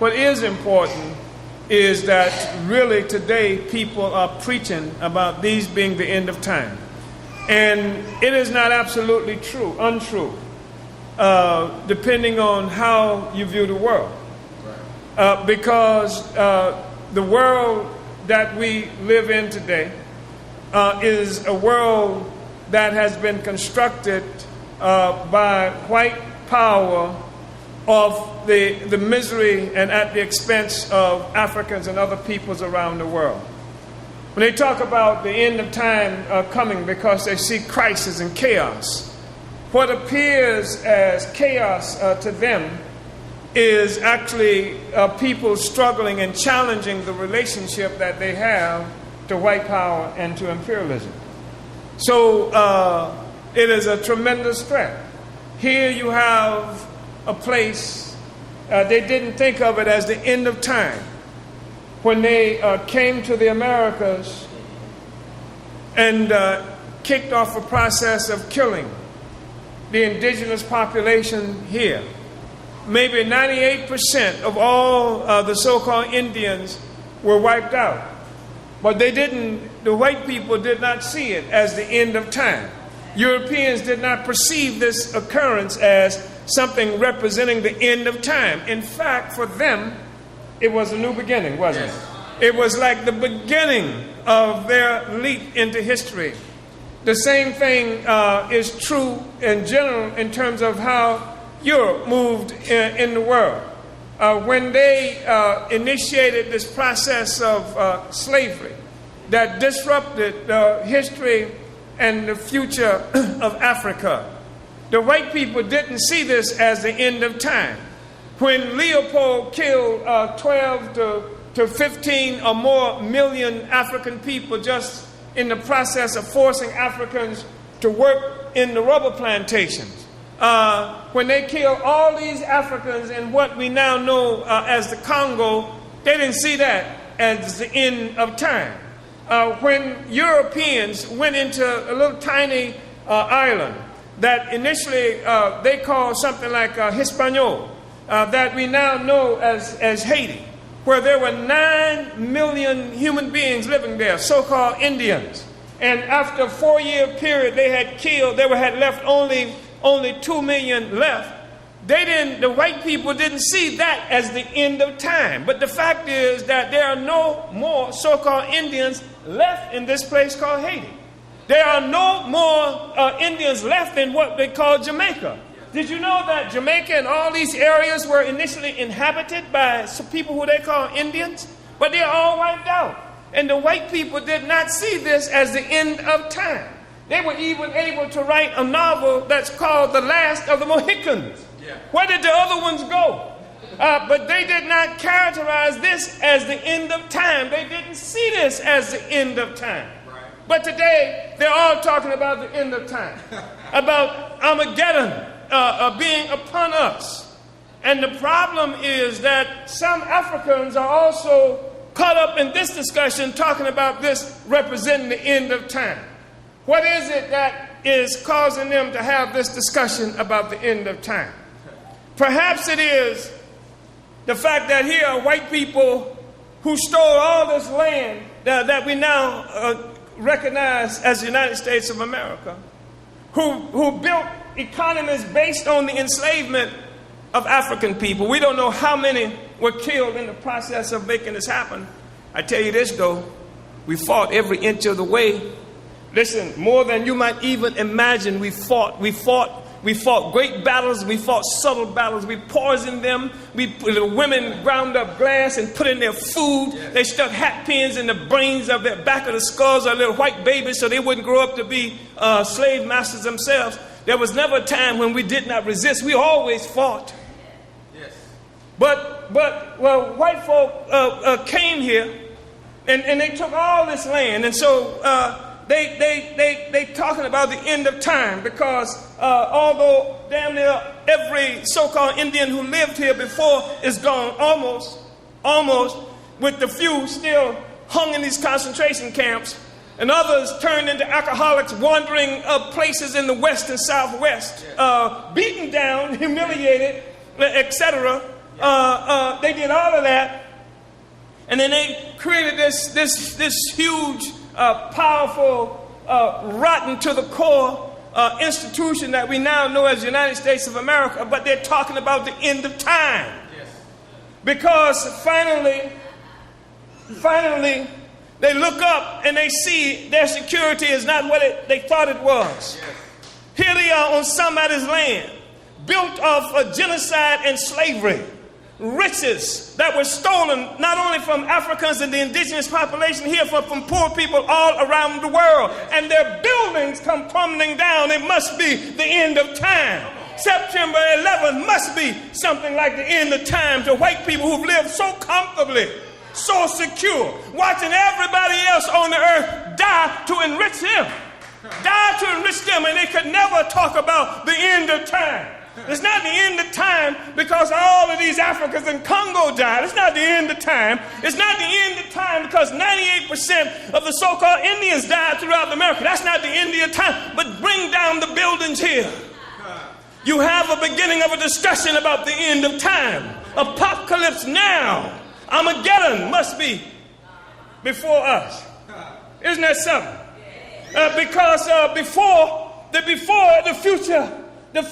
what is important is that really today people are preaching about these being the end of time. And it is not absolutely untrue, depending on how you view the world. Because the world that we live in today is a world that has been constructed by white power of the misery and at the expense of Africans and other peoples around the world. When they talk about the end of time coming because they see crisis and chaos, what appears as chaos to them is actually people struggling and challenging the relationship that they have to white power and to imperialism. So it is a tremendous threat. Here you have a place, they didn't think of it as the end of time. When they came to the Americas and kicked off a process of killing the indigenous population here, maybe 98% of all the so-called Indians were wiped out. But the white people did not see it as the end of time. Europeans did not perceive this occurrence as something representing the end of time. In fact, for them, it was a new beginning, wasn't it? It was like the beginning of their leap into history. The same thing is true in general in terms of how Europe moved in the world. When they initiated this process of slavery that disrupted the history and the future of Africa, the white people didn't see this as the end of time. When Leopold killed 12 to 15 or more million African people just in the process of forcing Africans to work in the rubber plantations, when they killed all these Africans in what we now know as the Congo, they didn't see that as the end of time. When Europeans went into a little tiny island that initially they called something like Hispaniola, that we now know as Haiti, where there were 9 million human beings living there, so-called Indians. And after a 4-year period, they had left only 2 million left. The white people didn't see that as the end of time. But the fact is that there are no more so-called Indians left in this place called Haiti. There are no more Indians left in what they call Jamaica. Did you know that Jamaica and all these areas were initially inhabited by some people who they call Indians? But they're all wiped out. And the white people did not see this as the end of time. They were even able to write a novel that's called The Last of the Mohicans. Yeah. Where did the other ones go? But they did not characterize this as the end of time. They didn't see this as the end of time. Right. But today, they're all talking about the end of time, about Armageddon being upon us. And the problem is that some Africans are also caught up in this discussion talking about this representing the end of time. What is it that is causing them to have this discussion about the end of time? Perhaps it is the fact that here are white people who stole all this land that we now recognize as the United States of America, who built economies based on the enslavement of African people. We don't know how many were killed in the process of making this happen. I tell you this, though, we fought every inch of the way. Listen, more than you might even imagine, we fought great battles. We fought subtle battles. We poisoned them. The women ground up glass and put in their food. Yes. They stuck hat pins in the brains of their back of the skulls of little white babies so they wouldn't grow up to be slave masters themselves. There was never a time when we did not resist. We always fought. Yes. But white folk came here and they took all this land, and so they talking about the end of time, because although damn near every so-called Indian who lived here before is gone, almost, with the few still hung in these concentration camps, and others turned into alcoholics wandering places in the West and Southwest, beaten down, humiliated, etc. They did all of that. And then they created this huge, powerful, rotten to the core institution that we now know as the United States of America. But they're talking about the end of time. Yes. Because finally, they look up and they see their security is not what they thought it was. Yes. Here they are on somebody's land, built off genocide and slavery. Riches that were stolen not only from Africans and the indigenous population here, but from poor people all around the world. And their buildings come crumbling down. It must be the end of time. September 11th must be something like the end of time to white people who've lived so comfortably, so secure, watching everybody else on the earth die to enrich them. Die to enrich them, and they could never talk about the end of time. It's not the end of time because all of these Africans in Congo died. It's not the end of time. It's not the end of time because 98% of the so-called Indians died throughout America. That's not the end of time. But bring down the buildings here. You have a beginning of a discussion about the end of time. Apocalypse now. Armageddon must be before us. Isn't that something? Because before the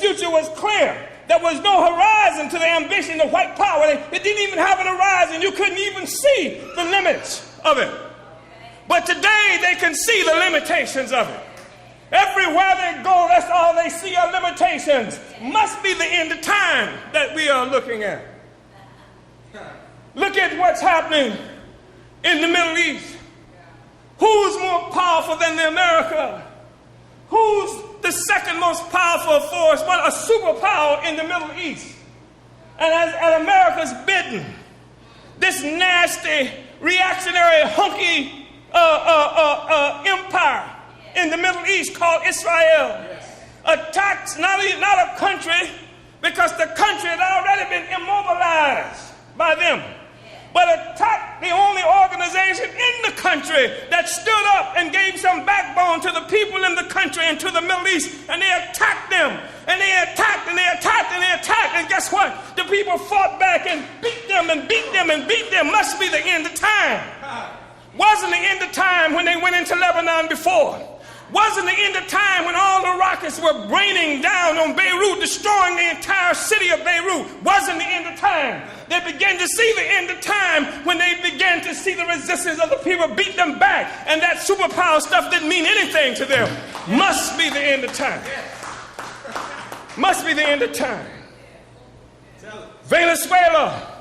future was clear. There was no horizon to the ambition of white power. It didn't even have an horizon. You couldn't even see the limits of it. But today they can see the limitations of it. Everywhere they go, that's all they see are limitations. Must be the end of time that we are looking at. Look at what's happening in the Middle East. Who's more powerful than America? Who's the second most powerful force, but a superpower in the Middle East? And at America's bidding, this nasty, reactionary, hunky empire in the Middle East called Israel attacks not a country, because the country had already been immobilized by them, but attacked the only organization in the country that stood up and gave some backbone to the people in the country and to the Middle East. And they attacked them, and they attacked, and they attacked, and they attacked. And guess what? The people fought back and beat them and beat them and beat them. Must be the end of time. Wasn't the end of time when they went into Lebanon before. Wasn't the end of time when all the rockets were raining down on Beirut, destroying the entire city of Beirut. Wasn't the end of time. They began to see the end of time when they began to see the resistance of the people beat them back. And that superpower stuff didn't mean anything to them. Must be the end of time. Must be the end of time. Venezuela.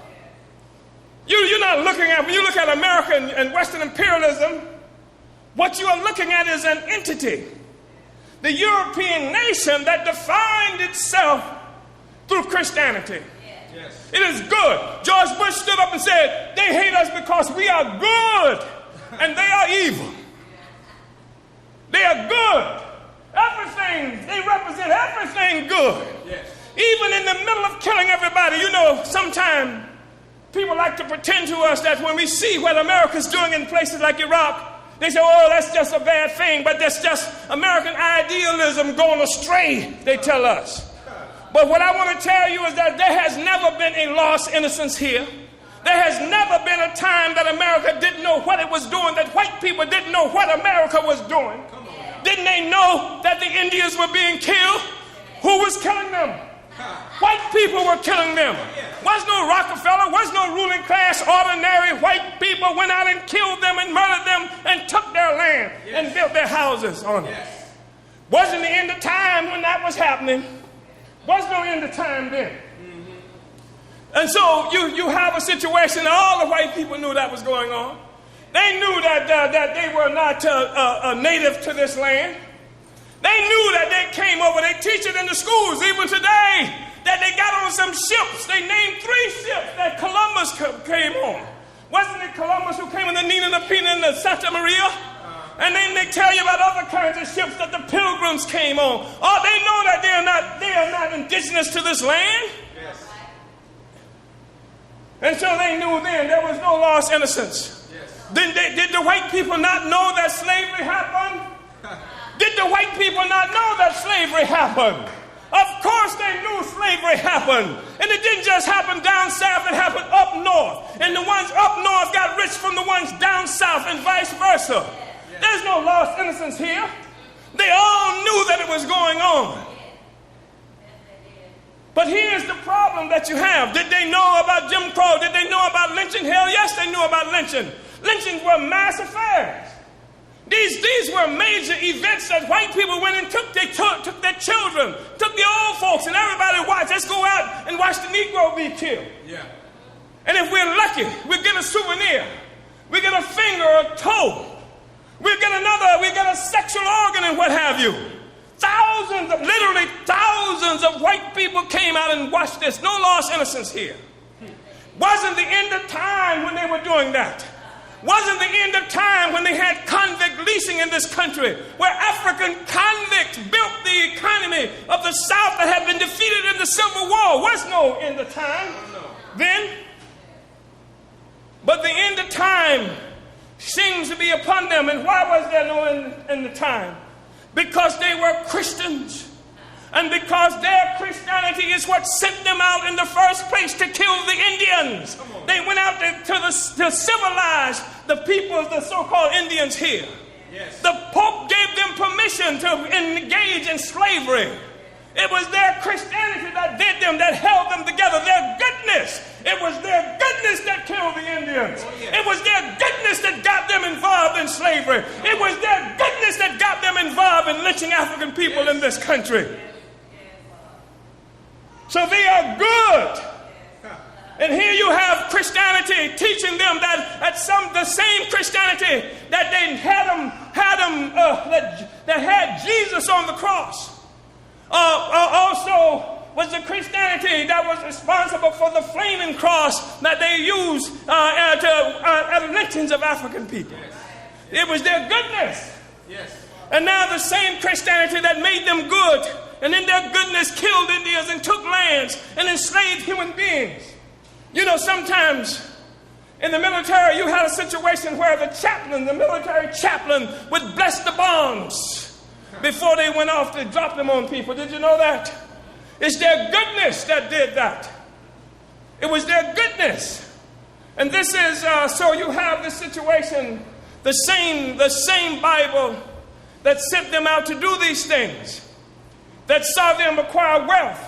You're not looking at, when you look at America and Western imperialism, what you are looking at is an entity. The European nation that defined itself through Christianity. Yes. It is good. George Bush stood up and said, they hate us because we are good and they are evil. They are good. Everything, they represent everything good. Yes. Even in the middle of killing everybody, you know, sometimes people like to pretend to us that when we see what America's doing in places like Iraq, they say, oh, that's just a bad thing, but that's just American idealism going astray, they tell us. But what I want to tell you is that there has never been a lost innocence here. There has never been a time that America didn't know what it was doing, that white people didn't know what America was doing. Didn't they know that the Indians were being killed? Who was killing them? White people were killing them. Was no Rockefeller, was no ruling class, ordinary white people went out and killed them and murdered them and took their land and built their houses on it. Wasn't the end of time when that was happening. Was no end of time then. And so you have a situation, all the white people knew that was going on. They knew that they were not native to this land. They knew that they came over. They teach it in the schools even today, that they got on some ships. They named 3 ships that Columbus came on. Wasn't it Columbus who came in the Nina, the Pinta, and the Santa Maria? And then they tell you about other kinds of ships that the Pilgrims came on. Oh, they know that they are not indigenous to this land. Yes. And so they knew then there was no lost innocence. Yes. Did the white people not know that slavery happened? Did the white people not know that slavery happened? Of course course, they knew slavery happened. And it didn't just happen down south, it happened up north. And the ones up north got rich from the ones down south and vice versa. There's no lost innocence here. They all knew that it was going on. But here's the problem that you have. Did they know about Jim Crow? Did they know about lynching? Hell yes, they knew about lynching. Lynchings were mass affairs. These were major events that white people went and took their children, took the old folks, and everybody watched. Let's go out and watch the Negro be killed. Yeah. And if we're lucky, we get a souvenir. We get a finger or a toe. We get a sexual organ and what have you. Literally thousands of white people came out and watched this. No lost innocence here. Wasn't the end of time when they were doing that. Wasn't the end of time when they had convict leasing in this country, where African convicts built the economy of the South that had been defeated in the Civil War. Was no end of time then. But the end of time seems to be upon them. And why was there no end of time? Because they were Christians. And because their Christianity is what sent them out in the first place to kill the Indians. They went out to civilize the people, the so-called Indians here. Yes. The Pope gave them permission to engage in slavery. It was their Christianity that did them, that held them together, their goodness. It was their goodness that killed the Indians. It was their goodness that got them involved in slavery. It was their goodness that got them involved in lynching African people in this country. So they are good. And here you have Christianity teaching them that the same Christianity that they that had Jesus on the cross, also was the Christianity that was responsible for the flaming cross that they used at lynchings of African people. Yes. It was their goodness. Yes. And now the same Christianity that made them good, and in their goodness killed Indians and took lands and enslaved human beings. You know, sometimes in the military you had a situation where the military chaplain would bless the bombs before they went off to drop them on people. Did you know that? It's their goodness that did that. It was their goodness. And this is, so you have this situation, the same Bible that sent them out to do these things, that saw them acquire wealth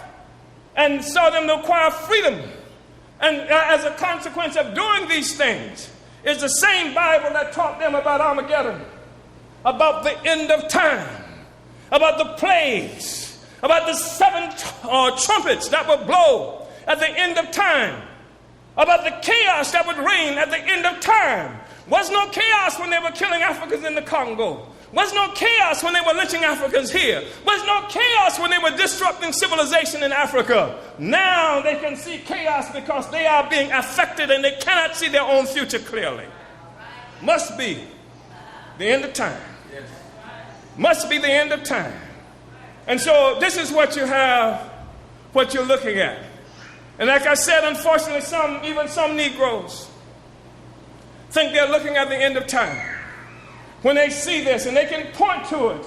and saw them acquire freedom. And as a consequence of doing these things, is the same Bible that taught them about Armageddon, about the end of time, about the plagues, about the seven trumpets that would blow at the end of time, about the chaos that would reign at the end of time. Was no chaos when they were killing Africans in the Congo. Was no chaos when they were lynching Africans here. Was no chaos when they were disrupting civilization in Africa. Now they can see chaos because they are being affected and they cannot see their own future clearly. Must be the end of time. Must be the end of time. And so this is what you have, what you're looking at. And like I said, unfortunately, even some Negroes think they're looking at the end of time. When they see this and they can point to it,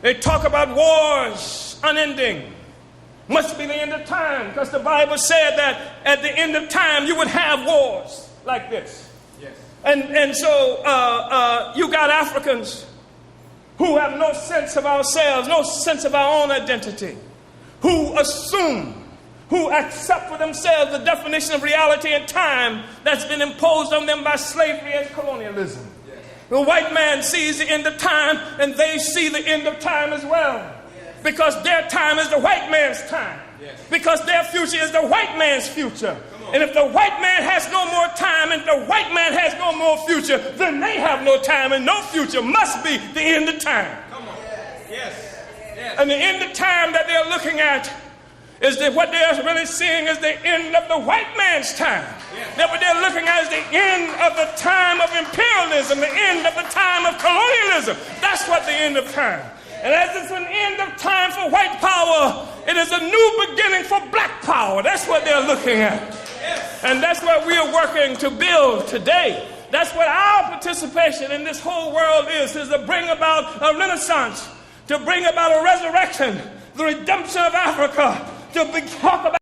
they talk about wars unending. Must be the end of time, because the Bible said that at the end of time you would have wars like this. Yes. And so you got Africans who have no sense of ourselves, no sense of our own identity, who accept for themselves the definition of reality and time that's been imposed on them by slavery and colonialism. Yes. The white man sees the end of time, and they see the end of time as well. Yes. Because their time is the white man's time. Yes. Because their future is the white man's future. And if the white man has no more time and the white man has no more future, then they have no time and no future. Must be the end of time. Come on. Yes. Yes. And the end of time that they're looking at is that what they're really seeing is the end of the white man's time. Yes. That what they're looking at is the end of the time of imperialism, the end of the time of colonialism. That's what the end of time. And as it's an end of time for white power, it is a new beginning for black power. That's what they're looking at. Yes. And that's what we are working to build today. That's what our participation in this whole world is to bring about a renaissance, to bring about a resurrection, the redemption of Africa, to talk about